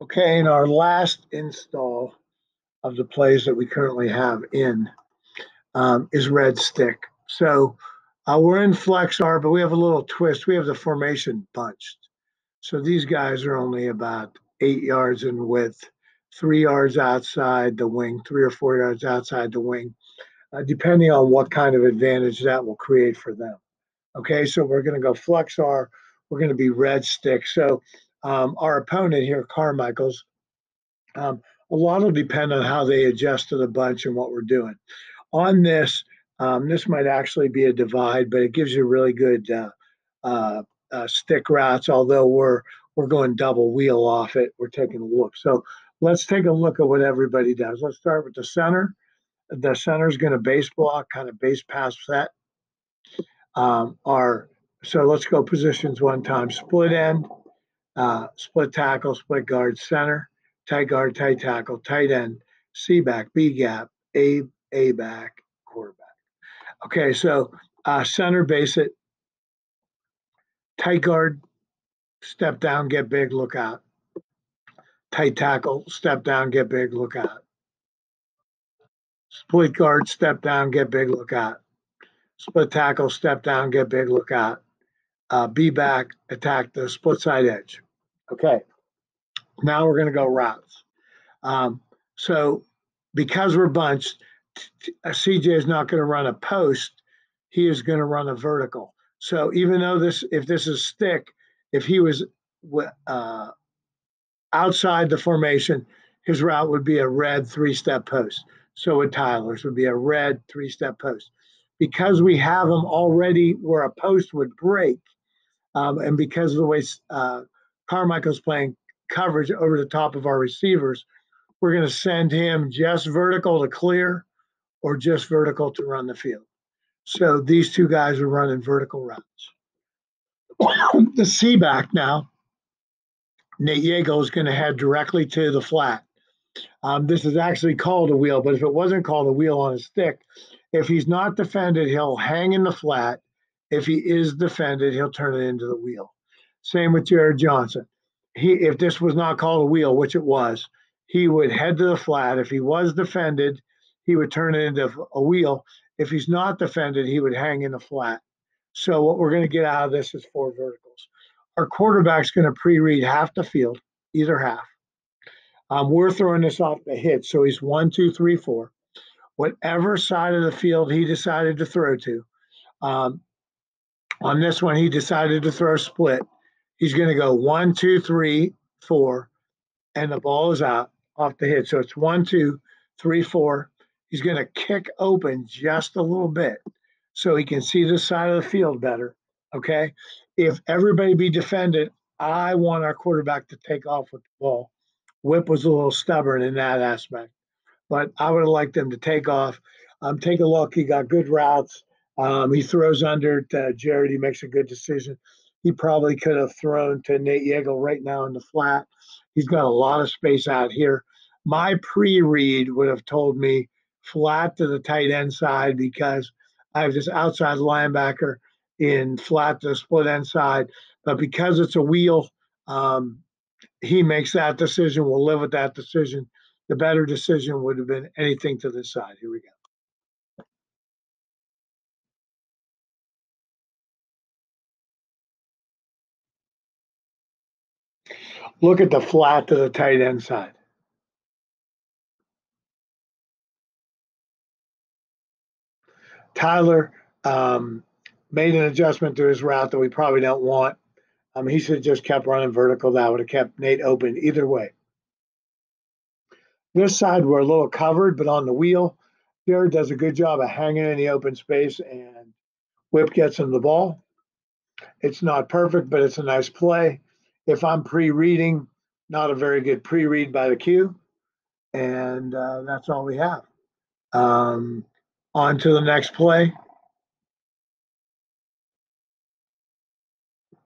Okay, in our last install of the plays that we currently have in is red stick. So we're in FlexR, but we have a little twist. We have the formation bunched. So these guys are only about 8 yards in width, 3 yards outside the wing, 3 or 4 yards outside the wing, depending on what kind of advantage that will create for them. Okay, so we're going to go FlexR. We're going to be red stick. So our opponent here, Carmichael's, um, a lot will depend on how they adjust to the bunch and what we're doing. On this, this might actually be a divide, but it gives you really good stick routes. Although we're going double wheel off it, we're taking a look. So let's take a look at what everybody does. Let's start with the center. The center is going to base block, kind of base pass set. Our so let's go positions one time. Split end, split tackle, split guard, center, tight guard, tight tackle, tight end, C back, B gap, A back, quarterback. Okay, so center base it, tight guard, step down, get big, look out. Tight tackle, step down, get big, look out. Split guard, step down, get big, look out. Split tackle, step down, get big, look out. B back, attack the split side edge. Okay, now we're going to go routes. So because we're bunched, CJ is not going to run a post. He is going to run a vertical. So even though if this is stick, if he was outside the formation, his route would be a red 3-step post. So would Tyler's would be a red 3-step post. Because we have them already where a post would break, and because of the way Carmichael's playing coverage over the top of our receivers, we're going to send him just vertical to clear or just vertical to run the field. So these two guys are running vertical routes. The C back now, Nate Yeagle is going to head directly to the flat. This is actually called a wheel, but if it wasn't called a wheel on a stick, if he's not defended, he'll hang in the flat. If he is defended, he'll turn it into the wheel. Same with Jared Johnson. If this was not called a wheel, which it was, he would head to the flat. If he was defended, he would turn it into a wheel. If he's not defended, he would hang in the flat. So what we're going to get out of this is 4 verticals. Our quarterback's going to pre-read half the field, either half. We're throwing this off the hitch, so he's 1, 2, 3, 4. Whatever side of the field he decided to throw to. On this one, he decided to throw split. He's going to go 1, 2, 3, 4, and the ball is out off the hitch. So it's 1, 2, 3, 4. He's going to kick open just a little bit so he can see this side of the field better. Okay. If everybody be defended, I want our quarterback to take off with the ball. Whip was a little stubborn in that aspect, but I would have liked him to take off. Take a look. He got good routes. He throws under to Jared. He makes a good decision. He probably could have thrown to Nate Yeagle right now in the flat. He's got a lot of space out here. My pre-read would have told me flat to the tight end side because I have this outside linebacker in flat to the split end side. But because it's a wheel, he makes that decision. We'll live with that decision. The better decision would have been anything to this side. Here we go. Look at the flat to the tight end side. Tyler made an adjustment to his route that we probably don't want. He should have just kept running vertical. That would have kept Nate open either way. This side, we're a little covered, but on the wheel, Jared does a good job of hanging in the open space, and Whip gets him the ball. It's not perfect, but it's a nice play. If I'm pre-reading, not a very good pre-read by the Q, and that's all we have. On to the next play.